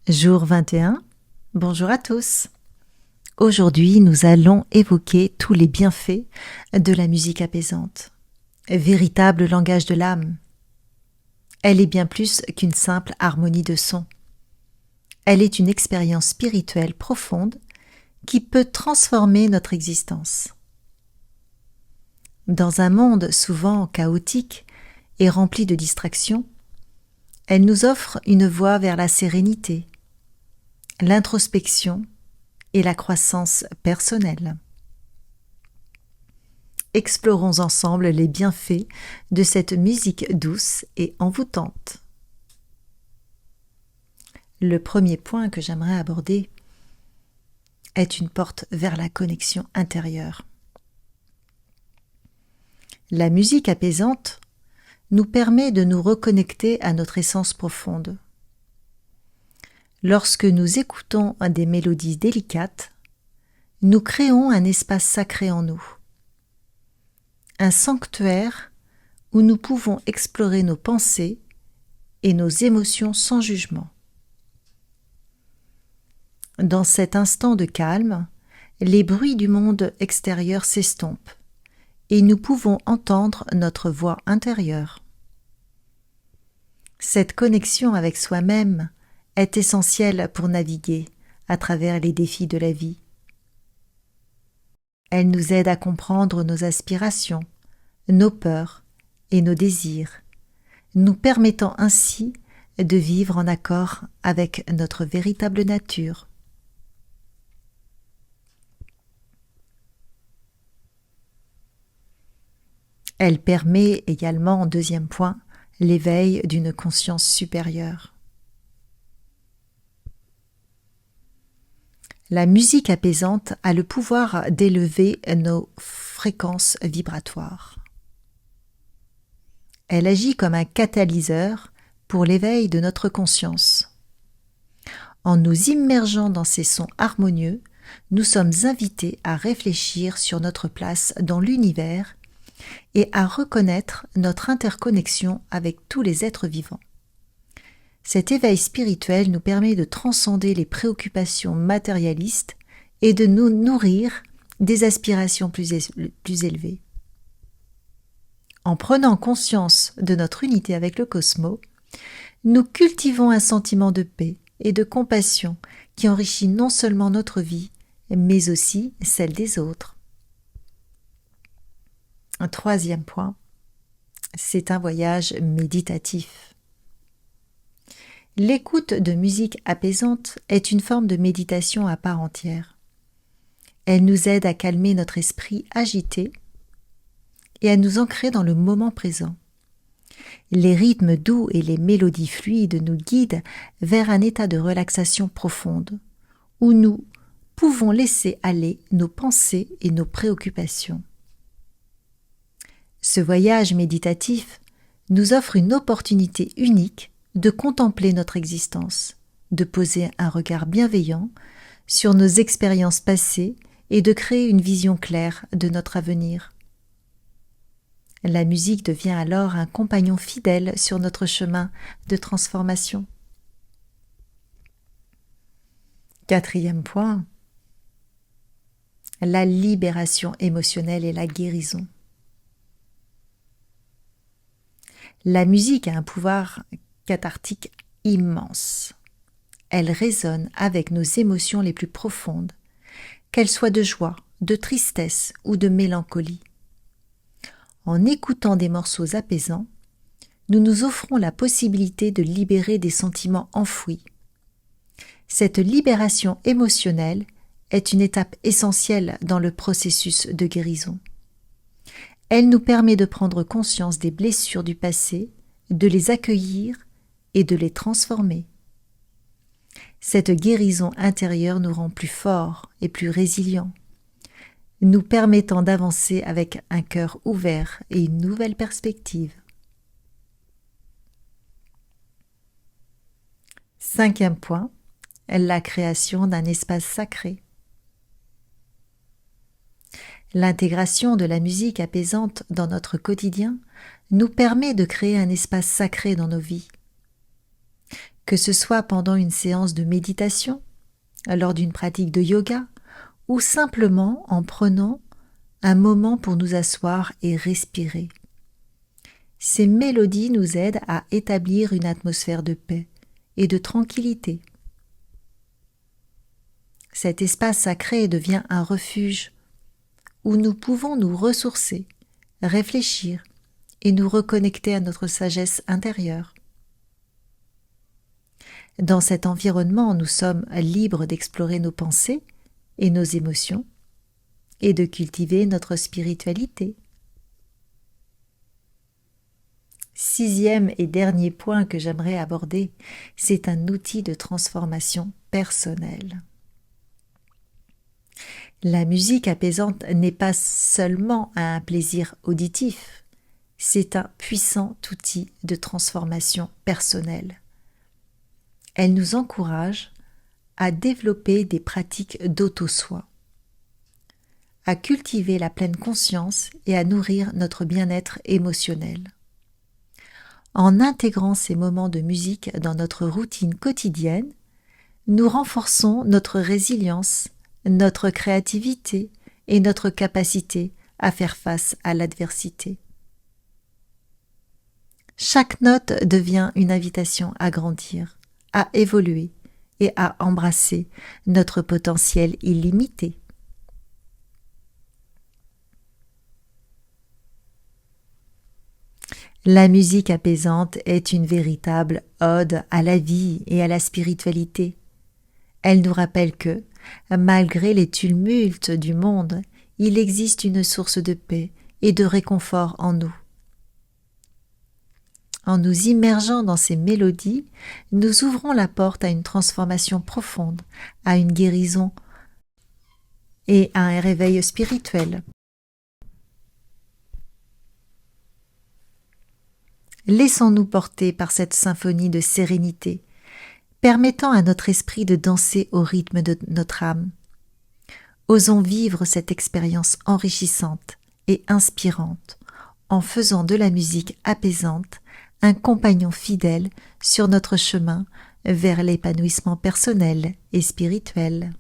Jour 21, bonjour à tous. Aujourd'hui, nous allons évoquer tous les bienfaits de la musique apaisante. Véritable langage de l'âme. Elle est bien plus qu'une simple harmonie de sons. Elle est une expérience spirituelle profonde qui peut transformer notre existence. Dans un monde souvent chaotique et rempli de distractions, elle nous offre une voie vers la sérénité, l'introspection et la croissance personnelle. Explorons ensemble les bienfaits de cette musique douce et envoûtante. Le premier point que j'aimerais aborder est une porte vers la connexion intérieure. La musique apaisante nous permet de nous reconnecter à notre essence profonde. Lorsque nous écoutons des mélodies délicates, nous créons un espace sacré en nous, un sanctuaire où nous pouvons explorer nos pensées et nos émotions sans jugement. Dans cet instant de calme, les bruits du monde extérieur s'estompent et nous pouvons entendre notre voix intérieure. Cette connexion avec soi-même est essentielle pour naviguer à travers les défis de la vie. Elle nous aide à comprendre nos aspirations, nos peurs et nos désirs, nous permettant ainsi de vivre en accord avec notre véritable nature. Elle permet également, en deuxième point, l'éveil d'une conscience supérieure. La musique apaisante a le pouvoir d'élever nos fréquences vibratoires. Elle agit comme un catalyseur pour l'éveil de notre conscience. En nous immergeant dans ces sons harmonieux, nous sommes invités à réfléchir sur notre place dans l'univers et à reconnaître notre interconnexion avec tous les êtres vivants. Cet éveil spirituel nous permet de transcender les préoccupations matérialistes et de nous nourrir des aspirations plus élevées. En prenant conscience de notre unité avec le cosmos, nous cultivons un sentiment de paix et de compassion qui enrichit non seulement notre vie, mais aussi celle des autres. Un troisième point, c'est un voyage méditatif. L'écoute de musique apaisante est une forme de méditation à part entière. Elle nous aide à calmer notre esprit agité et à nous ancrer dans le moment présent. Les rythmes doux et les mélodies fluides nous guident vers un état de relaxation profonde, où nous pouvons laisser aller nos pensées et nos préoccupations. Ce voyage méditatif nous offre une opportunité unique de contempler notre existence, de poser un regard bienveillant sur nos expériences passées et de créer une vision claire de notre avenir. La musique devient alors un compagnon fidèle sur notre chemin de transformation. Quatrième point, la libération émotionnelle et la guérison. La musique a un pouvoir cathartique immense. Elle résonne avec nos émotions les plus profondes, qu'elles soient de joie, de tristesse ou de mélancolie. En écoutant des morceaux apaisants, nous nous offrons la possibilité de libérer des sentiments enfouis. Cette libération émotionnelle est une étape essentielle dans le processus de guérison. Elle nous permet de prendre conscience des blessures du passé, de les accueillir et de les transformer. Cette guérison intérieure nous rend plus forts et plus résilients, nous permettant d'avancer avec un cœur ouvert et une nouvelle perspective. Cinquième point, la création d'un espace sacré. L'intégration de la musique apaisante dans notre quotidien nous permet de créer un espace sacré dans nos vies. Que ce soit pendant une séance de méditation, lors d'une pratique de yoga, ou simplement en prenant un moment pour nous asseoir et respirer. Ces mélodies nous aident à établir une atmosphère de paix et de tranquillité. Cet espace sacré devient un refuge où nous pouvons nous ressourcer, réfléchir et nous reconnecter à notre sagesse intérieure. Dans cet environnement, nous sommes libres d'explorer nos pensées et nos émotions et de cultiver notre spiritualité. 6e et dernier point que j'aimerais aborder, c'est un outil de transformation personnelle. La musique apaisante n'est pas seulement un plaisir auditif, c'est un puissant outil de transformation personnelle. Elle nous encourage à développer des pratiques d'auto-soi, à cultiver la pleine conscience et à nourrir notre bien-être émotionnel. En intégrant ces moments de musique dans notre routine quotidienne, nous renforçons notre résilience, notre créativité et notre capacité à faire face à l'adversité. Chaque note devient une invitation à grandir, à évoluer et à embrasser notre potentiel illimité. La musique apaisante est une véritable ode à la vie et à la spiritualité. Elle nous rappelle que, malgré les tumultes du monde, il existe une source de paix et de réconfort en nous. En nous immergeant dans ces mélodies, nous ouvrons la porte à une transformation profonde, à une guérison et à un réveil spirituel. Laissons-nous porter par cette symphonie de sérénité, permettant à notre esprit de danser au rythme de notre âme. Osons vivre cette expérience enrichissante et inspirante en faisant de la musique apaisante un compagnon fidèle sur notre chemin vers l'épanouissement personnel et spirituel.